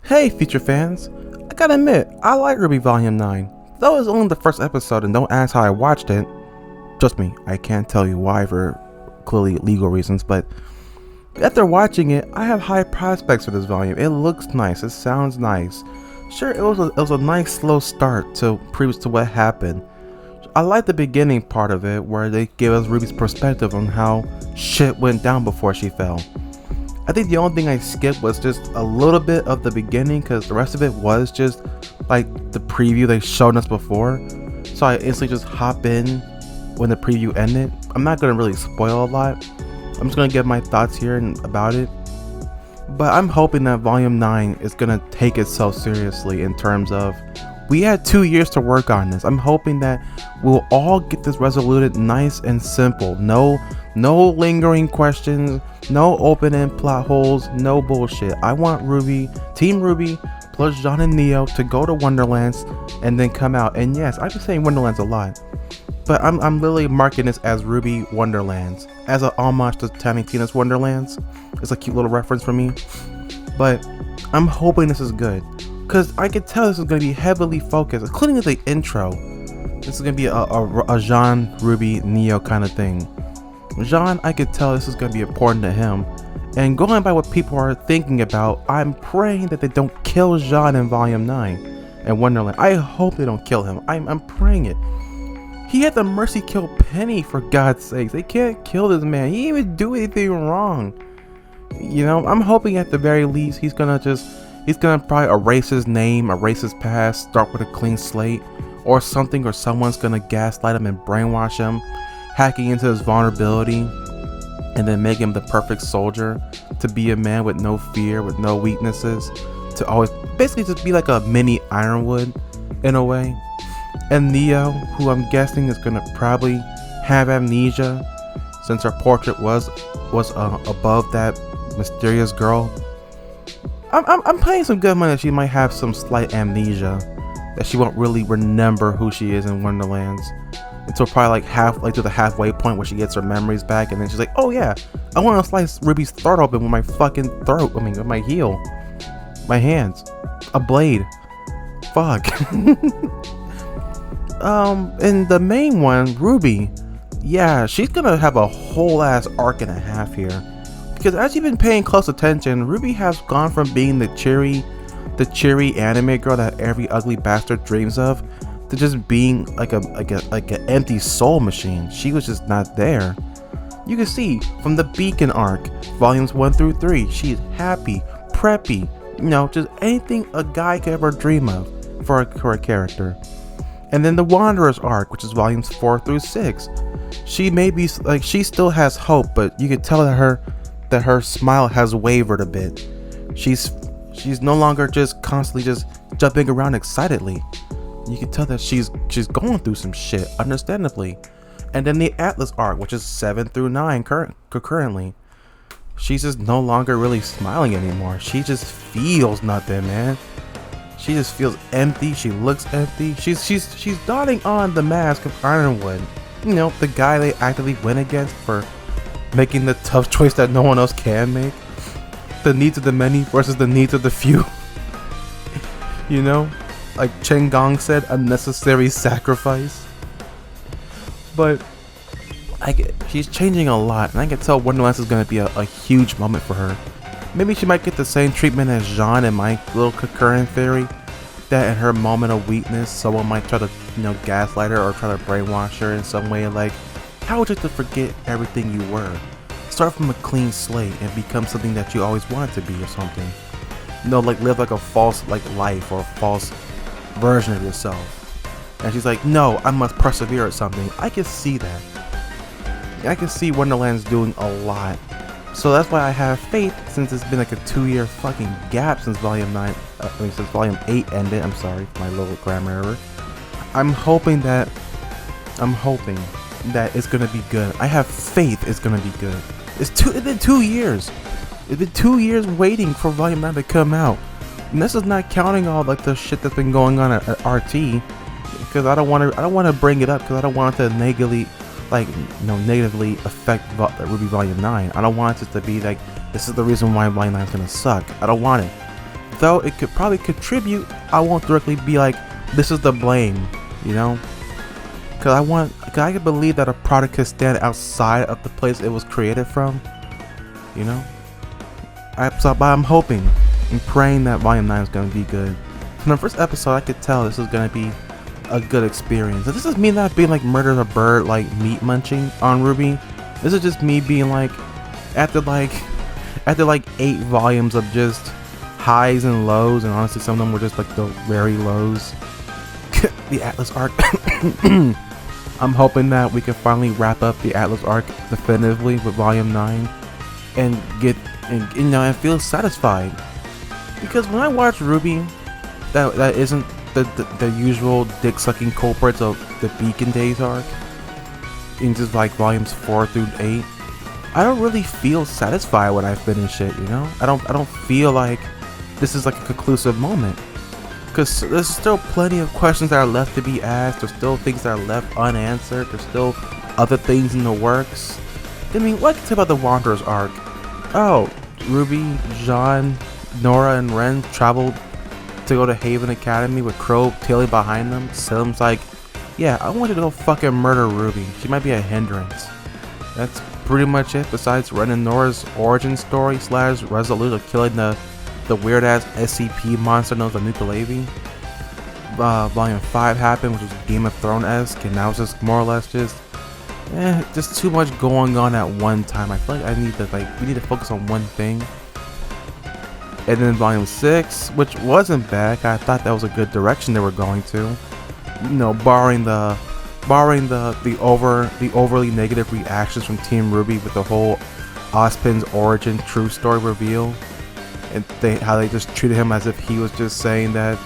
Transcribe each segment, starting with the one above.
Hey, feature fans! I gotta admit, I like RWBY Volume 9. Though it's only the first episode and don't ask how I watched it. Trust me, I can't tell you why for clearly legal reasons, but after watching it, I have high prospects for this volume. It looks nice, it sounds nice. Sure, it was a nice slow start to previous to what happened. I like the beginning part of it where they give us Ruby's perspective on how shit went down before she fell. I think the only thing I skipped was just a little bit of the beginning because the rest of it was just like the preview they showed us before. So I instantly just hop in when the preview ended. I'm not going to really spoil a lot. I'm just going to give my thoughts here and about it. But I'm hoping that Volume 9 is going to take itself seriously in terms of we had 2 years to work on this. I'm hoping that we'll all get this resoluted nice and simple. No lingering questions, no open-end plot holes, no bullshit. I want Team RWBY plus Jean and Neo to go to Wonderlands and then come out. And yes, I've been saying Wonderlands a lot, but I'm literally marking this as RWBY Wonderlands as an homage to Tiny Tina's Wonderlands. It's a cute little reference for me, but I'm hoping this is good because I can tell this is going to be heavily focused, including the intro. This is going to be a Jean, RWBY, Neo kind of thing. Jean, I could tell this is going to be important to him, and going by what people are thinking about, I'm praying that they don't kill Jean in Volume 9 and Wonderland. I hope they don't kill him. I'm praying it. He had the mercy kill Penny, for God's sakes. They can't kill this man. He didn't even do anything wrong. You know, I'm hoping at the very least he's gonna probably erase his name, erase his past, start with a clean slate or something, or someone's gonna gaslight him and brainwash him, hacking into his vulnerability and then make him the perfect soldier to be a man with no fear, with no weaknesses, to always basically just be like a mini Ironwood in a way. And Neo, who I'm guessing is gonna probably have amnesia since her portrait was above that mysterious girl. I'm paying some good money that she might have some slight amnesia, that she won't really remember who she is in Wonderlands until probably like to the halfway point where she gets her memories back, and then she's like, oh yeah, I want to slice Ruby's throat open with my fucking throat. I mean, with my heel, my hands, a blade. Fuck. And the main one, RWBY, yeah, she's gonna have a whole ass arc and a half here, because as you've been paying close attention, RWBY has gone from being the cheery anime girl that every ugly bastard dreams of, to just being like an empty soul machine. She was just not there. You can see from the Beacon arc, volumes 1 through 3, she's happy, preppy, you know, just anything a guy could ever dream of for a character. And then the Wanderers arc, which is volumes 4 through 6, she may be like, she still has hope, but you could tell that her smile has wavered a bit. She's no longer just constantly just jumping around excitedly. You can tell that she's going through some shit, understandably. And then the Atlas arc, which is 7 through 9 currently, she's just no longer really smiling anymore. She just feels nothing, man. She just feels empty. She looks empty. She's donning on the mask of Ironwood. You know, the guy they actively went against for making the tough choice that no one else can make. The needs of the many versus the needs of the few. You know? Like Chen Gong said, a necessary sacrifice. But she's changing a lot, and I can tell Wonderlands is going to be a huge moment for her. Maybe she might get the same treatment as Jean in my little concurrent theory, that in her moment of weakness, someone might try to, you know, gaslight her or try to brainwash her in some way. Like, how would you to forget everything you were? Start from a clean slate and become something that you always wanted to be, or something. You know, like live like a false life or a false version of yourself. And she's like, no, I must persevere at something. I can see that. I can see Wonderlands doing a lot. So that's why I have faith, since it's been like a 2-year fucking gap since Volume 9, since Volume 8 ended. I'm sorry, my little grammar error. I'm hoping that it's gonna be good. I have faith it's gonna be good. It's been 2 years. It's been 2 years waiting for Volume 9 to come out. And this is not counting all like the shit that's been going on at RT, because I don't want to bring it up because I don't want it to negatively affect RWBY Volume 9. I don't want it to be like, this is the reason why Volume 9 is gonna suck. I don't want it. though it could probably contribute, I won't directly be like, this is the blame, you know? Cause I can believe that a product could stand outside of the place it was created from, you know? But I'm hoping and praying that Volume 9 is gonna be good. From the first episode, I could tell this is gonna be a good experience. This is me not being like Murder the Bird, like meat munching on RWBY. This is just me being like, after like 8 volumes of just highs and lows, and honestly some of them were just like the very lows. The Atlas arc. I'm hoping that we can finally wrap up the Atlas arc definitively with Volume 9 and and feel satisfied. Because when I watch RWBY, that isn't the usual dick sucking culprits of the Beacon Days arc, in just like volumes 4 through 8, I don't really feel satisfied when I finish it, you know? I don't feel like this is like a conclusive moment. Because there's still plenty of questions that are left to be asked, there's still things that are left unanswered, there's still other things in the works. I mean, what can I say about the Wanderers arc? Oh, RWBY, Jean, Nora, and Ren traveled to go to Haven Academy with Crow tailing behind them. Salem's like, yeah, I want you to go fucking murder RWBY. She might be a hindrance. That's pretty much it, besides Ren and Nora's origin story / resolute of killing the weird ass SCP monster known as the Nucleavi. Volume 5 happened, which was Game of Thrones-esque, and now it's just more or less just too much going on at one time. I feel like we need to focus on one thing. And then Volume 6, which wasn't bad. I thought that was a good direction they were going to. You know, barring the overly negative reactions from Team RWBY with the whole Ozpin's origin true story reveal, and how they just treated him as if he was just saying that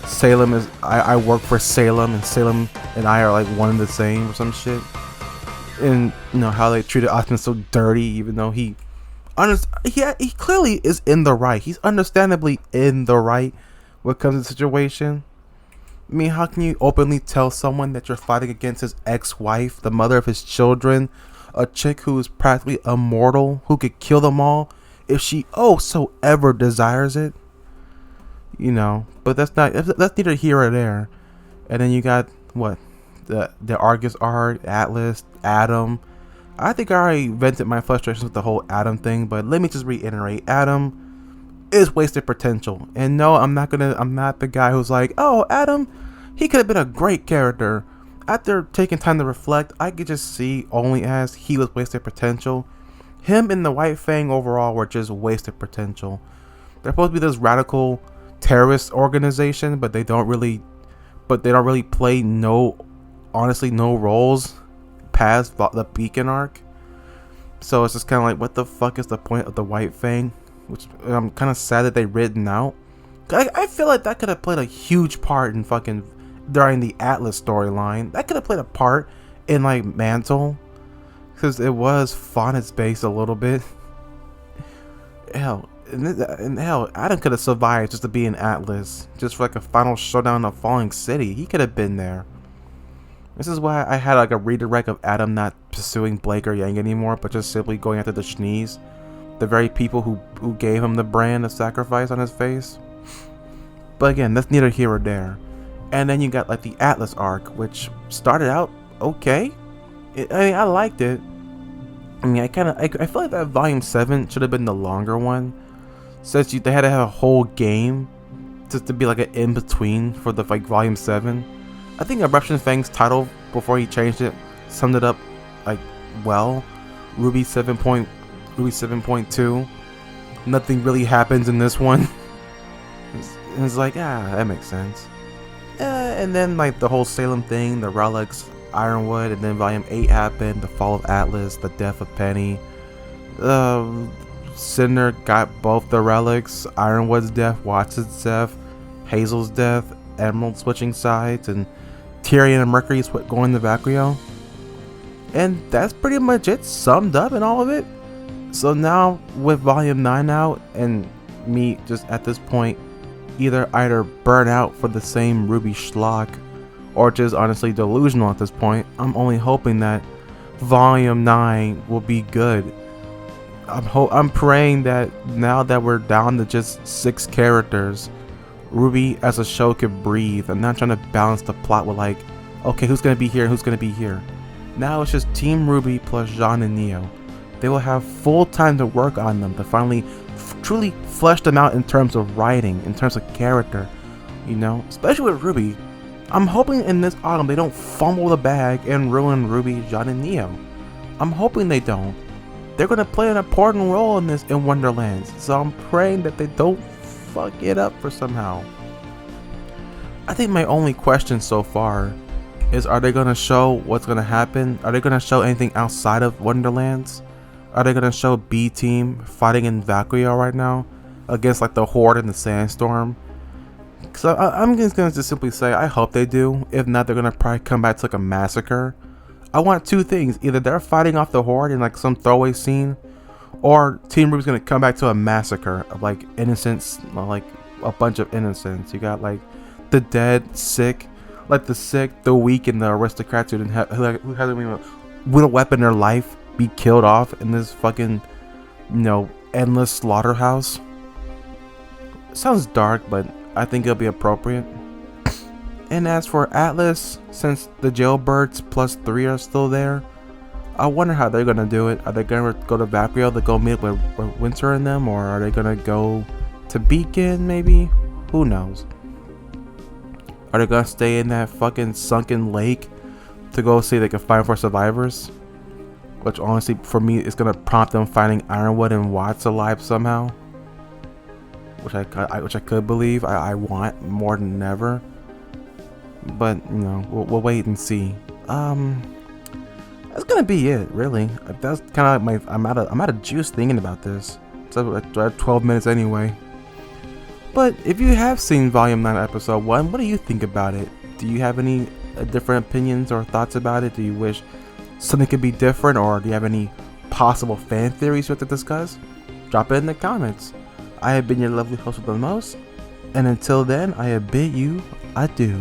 Salem is I work for Salem and Salem and I are like one and the same or some shit. And you know how they treated Ozpin so dirty, even though he clearly is in the right. He's understandably in the right when it comes to the situation. I mean, how can you openly tell someone that you're fighting against his ex-wife, the mother of his children, a chick who is practically immortal, who could kill them all if she so ever desires it? You know, but that's neither here or there. And then you got what, the Argus arc, Atlas, Adam. I think I already vented my frustrations with the whole Adam thing, but let me just reiterate, Adam is wasted potential. And no, I'm not the guy who's like, oh, Adam, he could have been a great character. After taking time to reflect, I could just see only as he was wasted potential. Him and the White Fang overall were just wasted potential. They're supposed to be this radical terrorist organization, but they don't really play no roles past the Beacon arc. So it's just kind of like, what the fuck is the point of the White Fang? Which I'm kind of sad that they written out. I feel like that could have played a huge part in fucking during the Atlas storyline. That could have played a part in like Mantle, because it was Faunus based a little bit. Hell, Adam could have survived just to be in Atlas, just for like a final showdown of Falling City. He could have been there. This is why I had like a redirect of Adam not pursuing Blake or Yang anymore, but just simply going after the Shnees, the very people who gave him the brand of sacrifice on his face. But again, that's neither here or there. And then you got like the Atlas arc, which started out okay. I liked it. I mean, I feel like that Volume 7 should have been the longer one, since they had to have a whole game just to be like an in-between for the like Volume 7. I think Eruption Fang's title before he changed it summed it up like well. RWBY 7.2. Nothing really happens in this one. It's like, that makes sense. And then like the whole Salem thing, the relics, Ironwood, and then Volume 8 happened, the fall of Atlas, the death of Penny. Cinder got both the relics, Ironwood's death, Watson's death, Hazel's death, Emerald switching sides, and Tyrion and Mercury going to Vacrio. And that's pretty much it, summed up in all of it. So now with Volume 9 out, and me just at this point either burn out for the same RWBY schlock, or just honestly delusional at this point, I'm only hoping that Volume 9 will be good. I'm praying that now that we're down to just 6 characters, RWBY as a show could breathe and not trying to balance the plot with like, okay, who's gonna be here and who's gonna be here. Now it's just Team RWBY plus Jean and Neo. They will have full time to work on them to finally truly flesh them out in terms of writing, in terms of character, you know, especially with RWBY. I'm hoping in this autumn they don't fumble the bag and ruin RWBY, Jean, and Neo. I'm hoping they don't. They're gonna play an important role in this in Wonderlands, so I'm praying that they don't fuck it up for somehow. I think my only question so far is, are they gonna show what's gonna happen? Are they gonna show anything outside of Wonderlands? Are they gonna show B Team fighting in Valkyria right now against like the Horde and the Sandstorm? Cause I'm just gonna just simply say I hope they do. If not, they're gonna probably come back to like a massacre. I want two things: either they're fighting off the Horde in like some throwaway scene, or Team RWBY's gonna come back to a massacre of like innocents, like a bunch of innocents. You got like the dead, sick, like the sick, the weak, and the aristocrats who didn't have, who hasn't even with a weapon in their life be killed off in this fucking, you know, endless slaughterhouse. Sounds dark, but I think it'll be appropriate. And as for Atlas, since the jailbirds plus 3 are still there, I wonder how they're gonna do it. Are they gonna go to Valkyria to go meet with Winter and them, or are they gonna go to Beacon maybe? Who knows? Are they gonna stay in that fucking sunken lake to go see if they can find for survivors? Which honestly, for me, is gonna prompt them finding Ironwood and Watts alive somehow. Which I could believe. I want more than ever. But you know, we'll wait and see. That's gonna be it, really. That's kind of like I'm out of juice thinking about this. It's at 12 minutes anyway. But if you have seen Volume 9 Episode 1, what do you think about it? Do you have any different opinions or thoughts about it? Do you wish something could be different, or do you have any possible fan theories you have to discuss? Drop it in the comments. I have been your lovely host with the most, and until then, I bid you adieu.